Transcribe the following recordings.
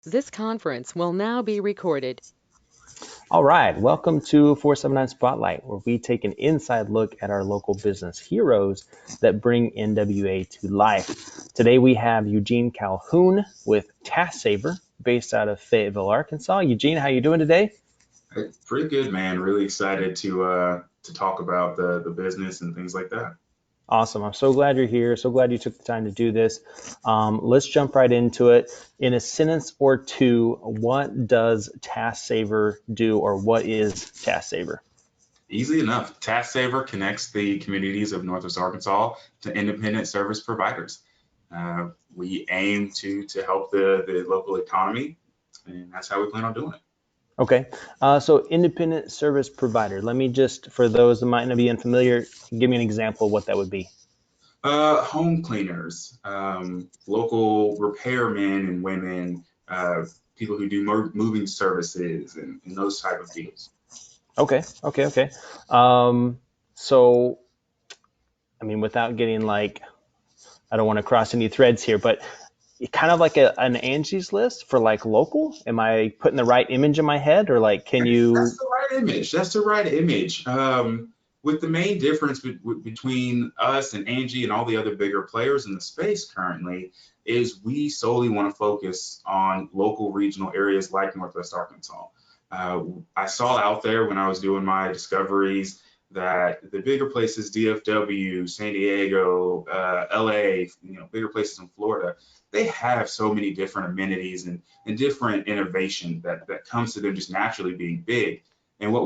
This conference will now be recorded. All right, welcome to 479 Spotlight, where we take an inside look at our local business heroes that bring NWA to life. Today we have Eugene Calhoun with TaskSaver, based out of Fayetteville, Arkansas. Eugene, how you doing today? Hey, pretty good, man. Really excited to talk about the business and things like that. Awesome. I'm so glad you're here. So glad you took the time to do this. Let's jump right into it. In a sentence or two, what does TaskSaver do, or what is TaskSaver? Easy enough. TaskSaver connects the communities of Northwest Arkansas to independent service providers. We aim to help the local economy, and that's how we plan on doing it. Okay, so independent service provider. Let me just, for those that might not be unfamiliar, give me an example of what that would be. Home cleaners, local repairmen and women, people who do moving services and those type of deals. Okay. Um, so, I mean, without getting like, I don't want to cross any threads here, but kind of like an Angie's List for like local. Am I putting the right image in my head, or like, can That's you? the right image. That's the right image. With the main difference between us and Angie and all the other bigger players in the space currently is we solely want to focus on local regional areas like Northwest Arkansas. Uh, I saw out there when I was doing my discoveries that the bigger places, DFW, San Diego, LA, bigger places in Florida, they have so many different amenities and different innovation that comes to them just naturally being big. And what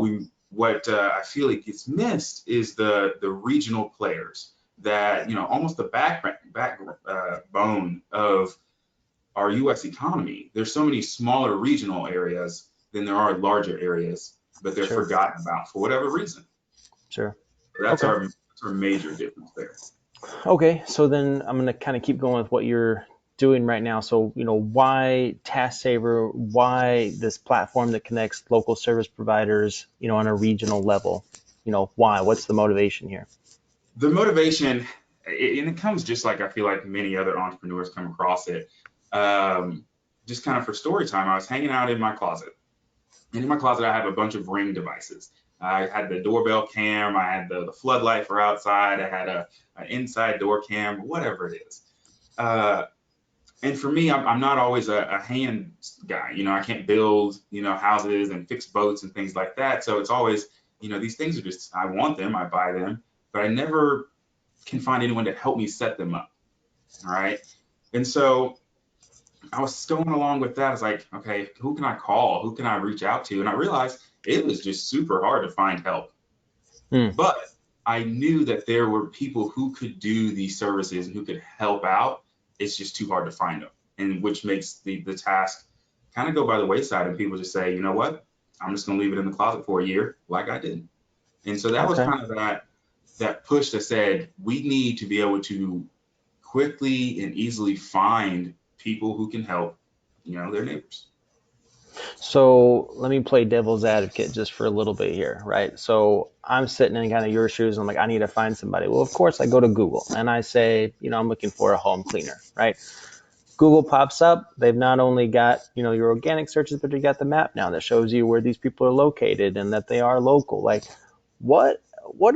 I feel like gets missed is the regional players that almost the backbone of our U.S. economy. There's so many smaller regional areas than there are larger areas, but they're Sure, forgotten about for whatever reason. sure. That's Okay. our major difference there. Okay, so then I'm gonna kind of keep going with what you're doing right now. So, why TaskSaver? Why this platform that connects local service providers, on a regional level? Why? What's the motivation here? The motivation, and it comes just like I feel like many other entrepreneurs come across it. Um, just kind of for story time, I was hanging out in my closet. And in my closet, I have a bunch of Ring devices. I had the doorbell cam, I had the floodlight for outside, I had an inside door cam, whatever it is. Uh, and for me, I'm not always a hand guy. I can't build, houses and fix boats and things like that. So it's always, these things are just, I want them, I buy them, but I never can find anyone to help me set them up. All right. And so I was going along with that. I was like, okay, who can I call? Who can I reach out to? And I realized it was just super hard to find help. Hmm. But I knew that there were people who could do these services and who could help out. It's just too hard to find them. And which makes the task kind of go by the wayside. And people just say, you know what? I'm just going to leave it in the closet for a year like I did. And so that was Okay. kind of that push that said we need to be able to quickly and easily find people who can help, their neighbors. So let me play devil's advocate just for a little bit here, right? So I'm sitting in kind of your shoes, and I'm like, I need to find somebody. Well, of course, I go to Google and I say, I'm looking for a home cleaner, right? Google pops up. They've not only got, your organic searches, but you got the map now that shows you where these people are located and that they are local. Like, what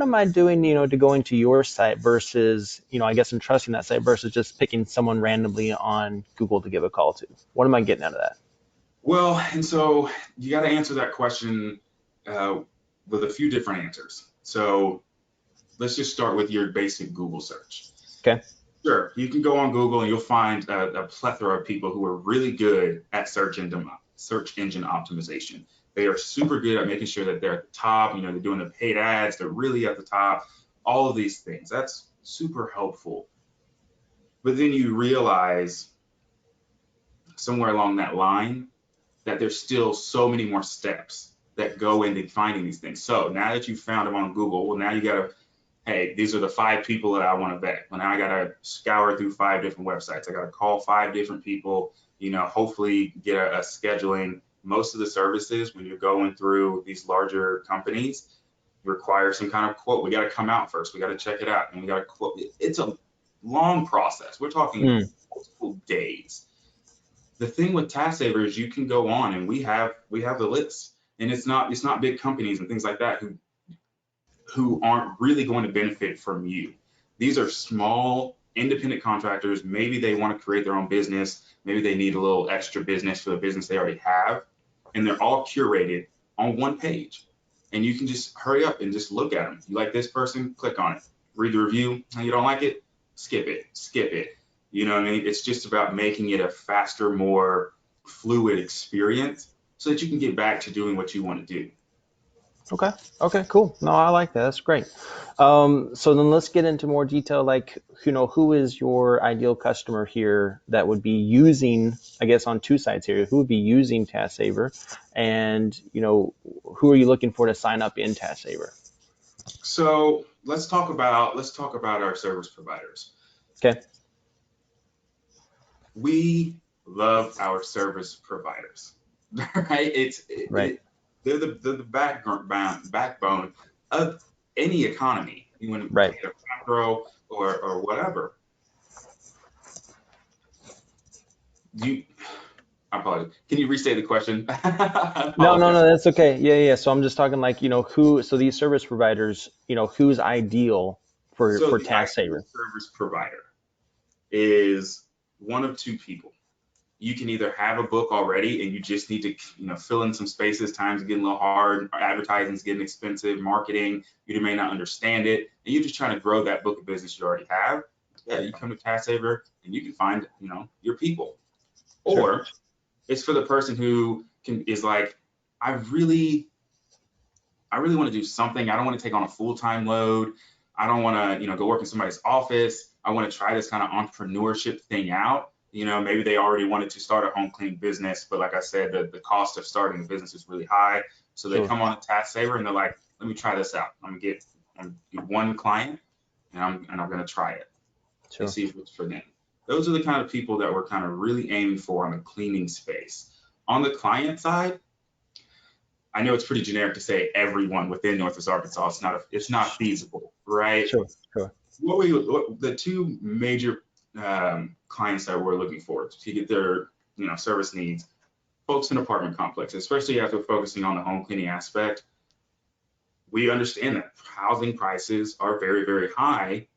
am I doing, to going to your site versus, I guess I'm trusting that site versus just picking someone randomly on Google to give a call to? What am I getting out of that? Well, and so you got to answer that question uh, with a few different answers. So let's just start with your basic Google search. Okay. Sure, you can go on Google and you'll find a plethora of people who are really good at search engine optimization. They are super good at making sure that they're at the top. They're doing the paid ads. They're really at the top. All of these things. That's super helpful. But then you realize somewhere along that line that there's still so many more steps that go into finding these things. So now that you found them on Google, well, now you got to, hey, these are the 5 people that I want to vet. Well, now I got to scour through 5 different websites. I got to call 5 different people, hopefully get a scheduling. Most of the services, when you're going through these larger companies, require some kind of quote. We got to come out first. We got to check it out. And we got to quote. It's a long process. We're talking Hmm. multiple days. The thing with TaskSaver is you can go on, and we have the list, and it's not big companies and things like that who aren't really going to benefit from you. These are small independent contractors. Maybe they want to create their own business. Maybe they need a little extra business for the business they already have. And they're all curated on one page. And you can just hurry up and just look at them. You like this person, click on it. Read the review. You don't like it, skip it. You know what I mean? It's just about making it a faster, more fluid experience so that you can get back to doing what you want to do. Okay. Okay, cool. No, I like that. That's great. So then let's get into more detail, like, who is your ideal customer here that would be using, I guess on two sides here, who would be using TaskSaver, and, who are you looking for to sign up in TaskSaver? So let's talk about our service providers. Okay. We love our service providers, right? Right. They're the backbone of any economy. You want to Right. get a macro or whatever. I apologize. Can you restate the question? No, that's okay. Yeah. So I'm just talking like, so these service providers, who's ideal for So the TaskSaver? service provider is one of two people. You can either have a book already and you just need to fill in some spaces. Times are getting a little hard, advertising's getting expensive, marketing, you may not understand it, and you're just trying to grow that book of business you already have. Yeah, you come to TaskSaver and you can find your people. Sure. Or it's for the person who is like, I really want to do something. I don't want to take on a full-time load. I don't want to go work in somebody's office. I want to try this kind of entrepreneurship thing out. Maybe they already wanted to start a home cleaning business, but like I said, the cost of starting a business is really high. So they come on to TaskSaver and they're like, let me try this out. I'm gonna get one client and I'm gonna try it and see if it's for them. Those are the kind of people that we're kind of really aiming for on the cleaning space. On the client side, I know it's pretty generic to say everyone within Northwest Arkansas. It's not feasible, right? Sure. What the two major clients that we're looking for to get their service needs, folks in apartment complexes, especially after focusing on the home cleaning aspect. We understand that housing prices are very, very high,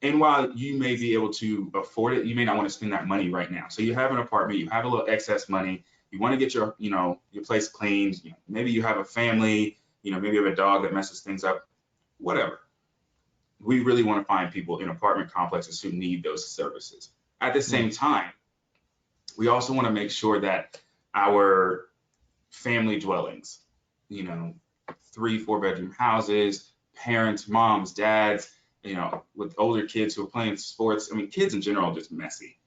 and while you may be able to afford it, you may not want to spend that money right now. So you have an apartment, you have a little excess money, you want to get your place cleaned. Maybe you have a family, maybe you have a dog that messes things up, whatever. We really want to find people in apartment complexes who need those services. At the same time, we also want to make sure that our family dwellings, 3-4 bedroom houses, parents, moms, dads, with older kids who are playing sports. I mean, kids in general are just messy.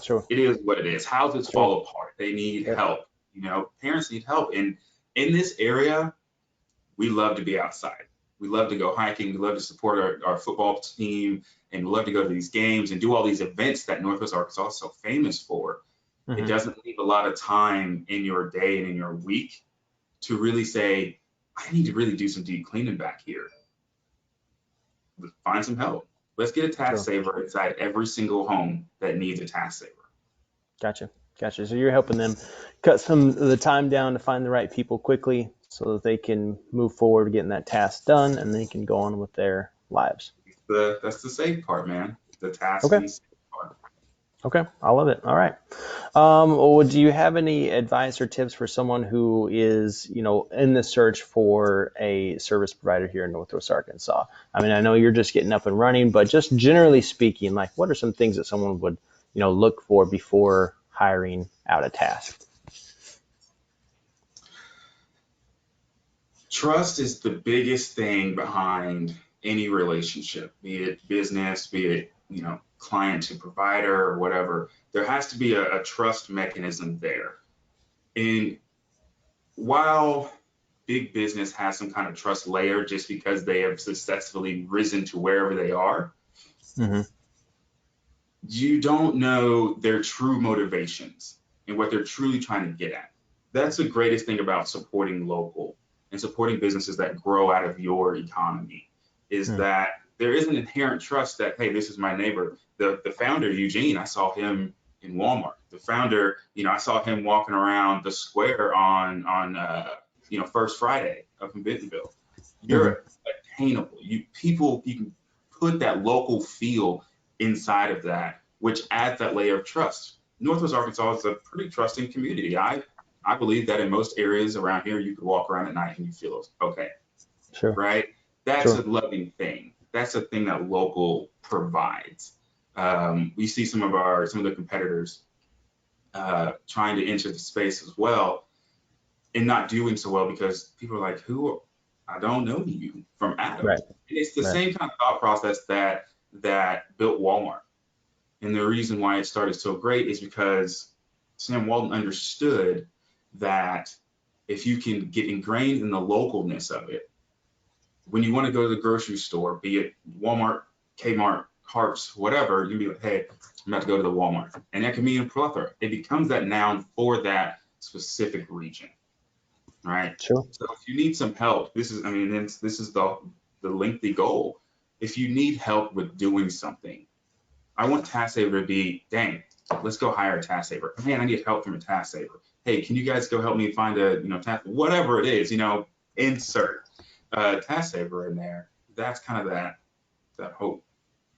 Sure. It is what it is. Houses fall apart. They need help. Parents need help. And in this area, we love to be outside. We love to go hiking. We love to support our football team, and we love to go to these games and do all these events that Northwest Arkansas is so famous for. It doesn't leave a lot of time in your day and in your week to really say, I need to really do some deep cleaning back here. Let's find some help. Let's get a TaskSaver inside every single home that needs a TaskSaver. Gotcha. So you're helping them cut some of the time down to find the right people quickly so that they can move forward getting that task done and they can go on with their lives. That's the safe part, man. The task is safe part. Okay, I love it. All right. Well, do you have any advice or tips for someone who is, in the search for a service provider here in Northwest Arkansas? I mean, I know you're just getting up and running, but just generally speaking, like, what are some things that someone would, look for before hiring out a task? Trust is the biggest thing behind any relationship, be it business, be it, client to provider or whatever. There has to be a trust mechanism there. And while big business has some kind of trust layer just because they have successfully risen to wherever they are, you don't know their true motivations and what they're truly trying to get at. That's the greatest thing about supporting local and supporting businesses that grow out of your economy is that there is an inherent trust that, hey, this is my neighbor. The founder, Eugene, I saw him in Walmart. The founder, I saw him walking around the square on First Friday up in Fayetteville. You're attainable. You can put that local feel inside of that, which adds that layer of trust. Northwest Arkansas is a pretty trusting community. I believe that in most areas around here, you could walk around at night and you feel okay. Sure. Right? That's a loving thing. That's a thing that local provides. We see some of the competitors trying to enter the space as well and not doing so well because people are like, I don't know you from Adam. Right. And it's the same kind of thought process that built Walmart. And the reason why it started so great is because Sam Walton understood that if you can get ingrained in the localness of it, when you want to go to the grocery store, be it Walmart, Kmart, Harps, whatever, you can be like, hey, I'm about to go to the Walmart. And that can be in plethora. It becomes that noun for that specific region, right? Sure. So if you need some help, this is the lengthy goal. If you need help with doing something, I want TaskSaver to be, dang, let's go hire a TaskSaver. Man, I need help from a TaskSaver. Hey, can you guys go help me find a, whatever it is, insert TaskSaver in there. That's kind of that hope.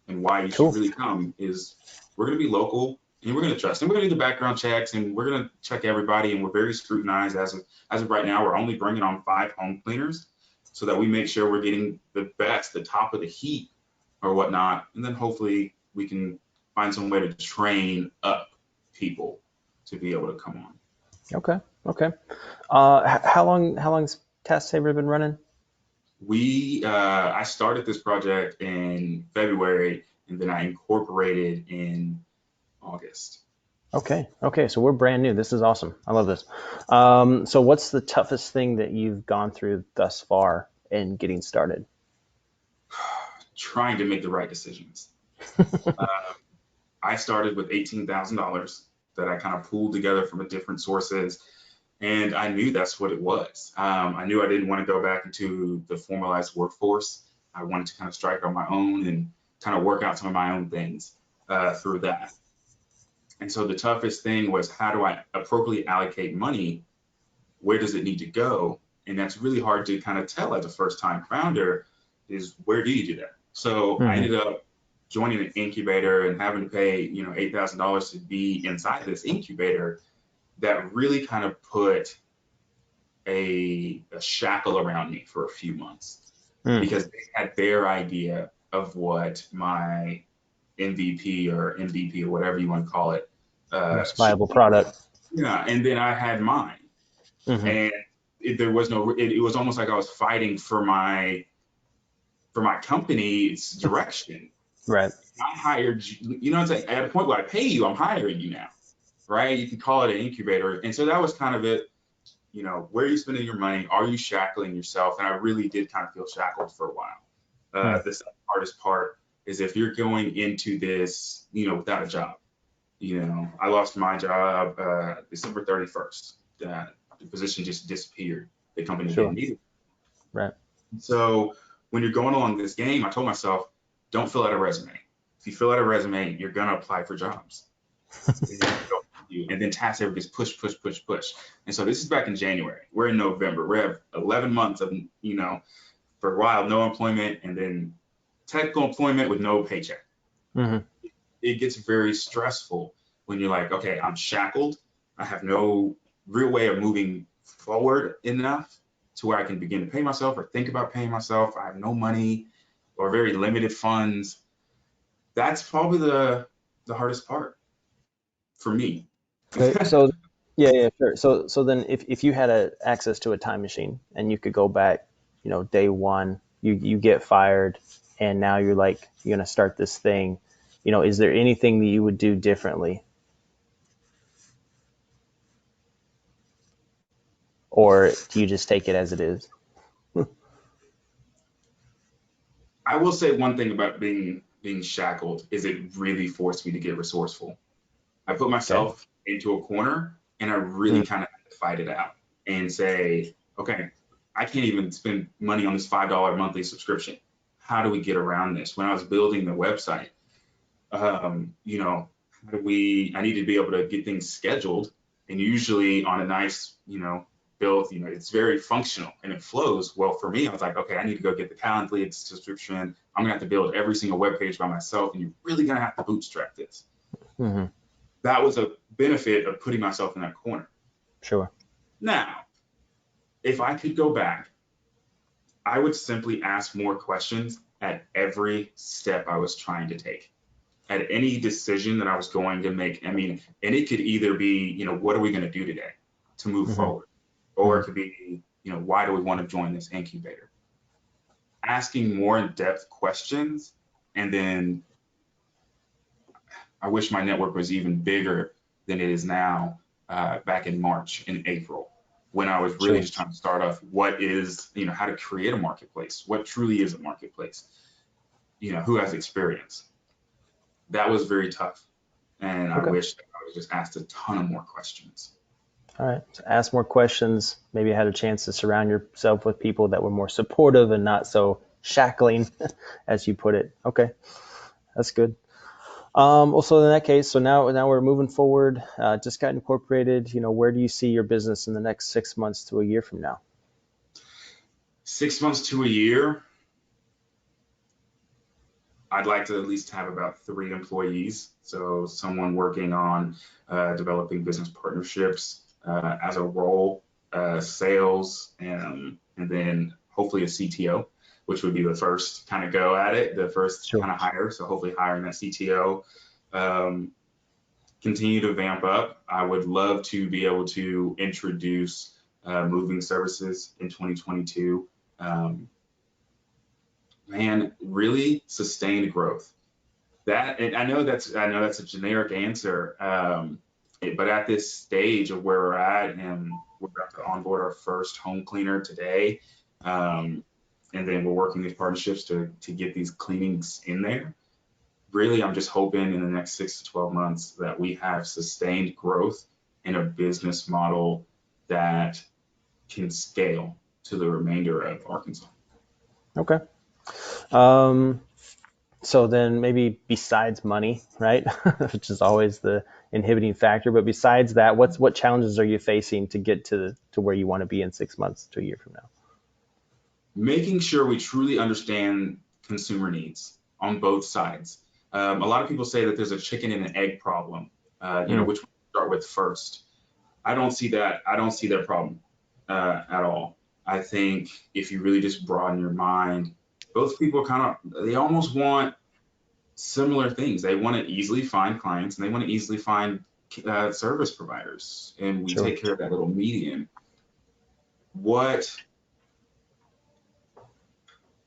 And why you should really come is we're going to be local and we're going to trust. And we're going to do the background checks and we're going to check everybody. And we're very scrutinized as of right now. We're only bringing on 5 home cleaners so that we make sure we're getting the best, the top of the heat or whatnot. And then hopefully we can find some way to train up people to be able to come on. Okay. How long's TaskSaver been running? I started this project in February and then I incorporated in August. Okay. So we're brand new. This is awesome. I love this. So what's the toughest thing that you've gone through thus far in getting started? Trying to make the right decisions. I started with $18,000 that I kind of pulled together from different sources. And I knew that's what it was. I knew I didn't want to go back into the formalized workforce. I wanted to kind of strike on my own and kind of work out some of my own things through that. And so the toughest thing was, how do I appropriately allocate money? Where does it need to go? And that's really hard to kind of tell as a first-time founder, is where do you do that? So I ended up joining an incubator and having to pay, $8,000 to be inside this incubator. That really kind of put a shackle around me for a few months because they had their idea of what my MVP or whatever you want to call it. Most viable product. Yeah, and then I had mine. And it was almost like I was fighting for my company's direction. Right. I hired you, it's like at a point where I pay you, I'm hiring you now. Right? You can call it an incubator. And so that was kind of it, where are you spending your money? Are you shackling yourself? And I really did kind of feel shackled for a while. The hardest part is if you're going into this, without a job. I lost my job December 31st. The position just disappeared. The company didn't need it. Right. So when you're going along this game, I told myself, don't fill out a resume. If you fill out a resume, you're going to apply for jobs. And then TaskSaver gets push. And so this is back in January. We're in November. We have 11 months of, for a while, no employment, and then technical employment with no paycheck. It gets very stressful when you're like, okay, I'm shackled. I have no real way of moving forward enough to where I can begin to pay myself or think about paying myself. I have no money or very limited funds. That's probably the hardest part for me. Okay, so yeah, sure. So then if you had access to a time machine and you could go back, day one, you get fired and now you're going to start this thing, is there anything that you would do differently? Or do you just take it as it is? I will say one thing about being shackled is it really forced me to get resourceful. I put myself into a corner and I really kind of had to fight it out and say, okay, I can't even spend money on this $5 monthly subscription. How do we get around this? When I was building the website, I need to be able to get things scheduled, and usually on a nice, build, it's very functional and it flows. Well, for me, I was like, okay, I need to go get the Calendly subscription. I'm gonna have to build every single web page by myself, and you're really gonna have to bootstrap this. Mm-hmm. That was a benefit of putting myself in that corner. Sure. Now, if I could go back, I would simply ask more questions at every step I was trying to take, at any decision that I was going to make. I mean, and it could either be, what are we going to do today to move Mm-hmm. forward? Or it could be, why do we want to join this incubator? Asking more in-depth questions. And then I wish my network was even bigger than it is now, back in March and April, when I was really Sure. just trying to start off what is, how to create a marketplace, what truly is a marketplace, who has experience. That was very tough. And I Okay. wish that I was just asked a ton of more questions. All right. So ask more questions. Maybe had a chance to surround yourself with people that were more supportive and not so shackling, as you put it. Okay. That's good. Also, in that case, so now we're moving forward. Just got incorporated. Where do you see your business in the next 6 months to a year from now? 6 months to a year, I'd like to at least have about 3 employees. So someone working on developing business partnerships as a role, sales, and then hopefully a CTO, which would be the first kind of go at it, the first Sure. kind of hire. So hopefully hiring that CTO. Continue to vamp up. I would love to be able to introduce moving services in 2022. Really sustained growth. And I know that's a generic answer, but at this stage of where we're at, and we're about to onboard our first home cleaner today, and then we're working these partnerships to get these cleanings in there. Really, I'm just hoping in the next 6 to 12 months that we have sustained growth in a business model that can scale to the remainder of Arkansas. Okay. So then maybe besides money, right, which is always the inhibiting factor, but besides that, what challenges are you facing to get to where you want to be in 6 months to a year from now? Making sure we truly understand consumer needs on both sides. A lot of people say that there's a chicken and an egg problem, which we start with first. I don't see that. I don't see that problem at all. I think if you really just broaden your mind, both people they almost want similar things. They want to easily find clients, and they want to easily find service providers, and we Sure. take care of that little median.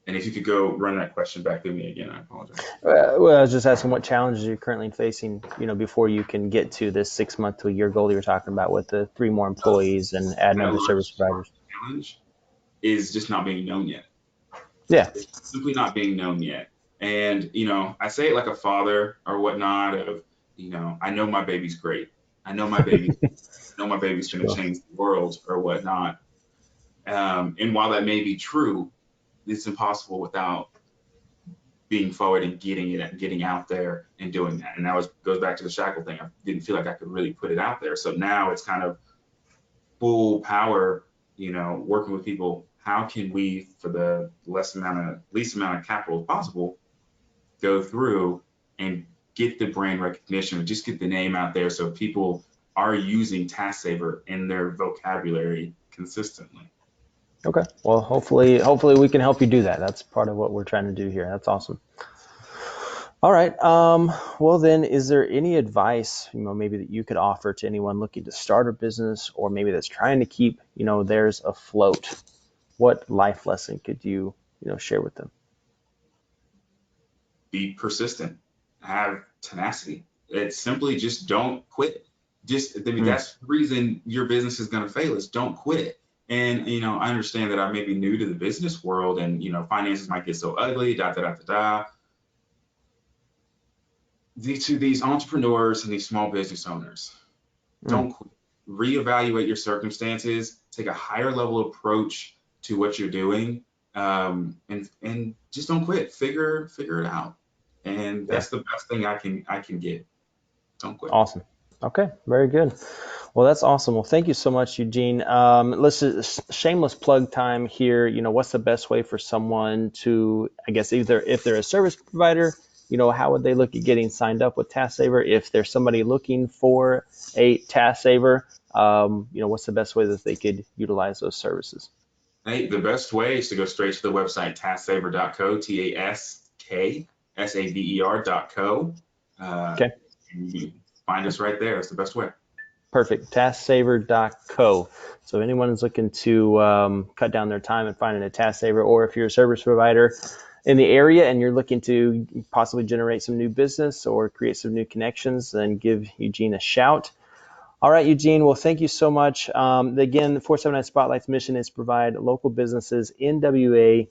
And if you could go run that question back to me again, I apologize. Well, I was just asking what challenges you're currently facing, before you can get to this 6 month to a year goal that you're talking about with the 3 more employees and adding other service providers. Challenge is just not being known yet. Yeah. It's simply not being known yet. And, I say it like a father or whatnot of, I know my baby's great. I know my baby's going to change the world or whatnot. And while that may be true, it's impossible without being forward and getting out there and doing that. And that goes back to the shackle thing. I didn't feel like I could really put it out there. So now it's kind of full power, working with people. How can we, for the least amount of capital as possible, go through and get the brand recognition, just get the name out there so people are using TaskSaver in their vocabulary consistently. Okay. Well, hopefully we can help you do that. That's part of what we're trying to do here. That's awesome. All right. Well, then, is there any advice, maybe that you could offer to anyone looking to start a business, or maybe that's trying to keep, theirs afloat? What life lesson could you, share with them? Be persistent. Have tenacity. It's simply just don't quit. That's the reason your business is going to fail, is don't quit. And, I understand that I may be new to the business world, and, finances might get so ugly, To these entrepreneurs and these small business owners, don't quit. Reevaluate your circumstances, take a higher level approach to what you're doing, and just don't quit. Figure it out. And that's the best thing I can give. Don't quit. Awesome. Okay, very good. Well, that's awesome. Well, thank you so much, Eugene. Let's just shameless plug time here. What's the best way for someone to, I guess, either if they're a service provider, how would they look at getting signed up with TaskSaver? If there's somebody looking for a TaskSaver, what's the best way that they could utilize those services? Hey, the best way is to go straight to the website tasksaver.co, TaskSaver.co. Okay. And you can find us right there. It's the best way. Perfect. TaskSaver.co. So if anyone is looking to cut down their time and finding a TaskSaver, or if you're a service provider in the area and you're looking to possibly generate some new business or create some new connections, then give Eugene a shout. All right, Eugene. Well, thank you so much. Again, the 479 Spotlight's mission is to provide local businesses in WA,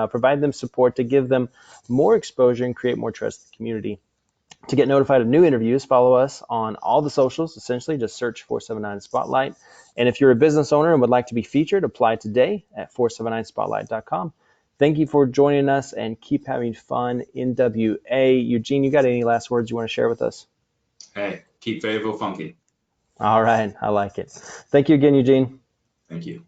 provide them support to give them more exposure and create more trust in the community. To get notified of new interviews, follow us on all the socials. Essentially, just search 479 Spotlight. And if you're a business owner and would like to be featured, apply today at 479spotlight.com. Thank you for joining us, and keep having fun in WA. Eugene, you got any last words you want to share with us? Hey, keep Fayetteville funky. All right, I like it. Thank you again, Eugene. Thank you.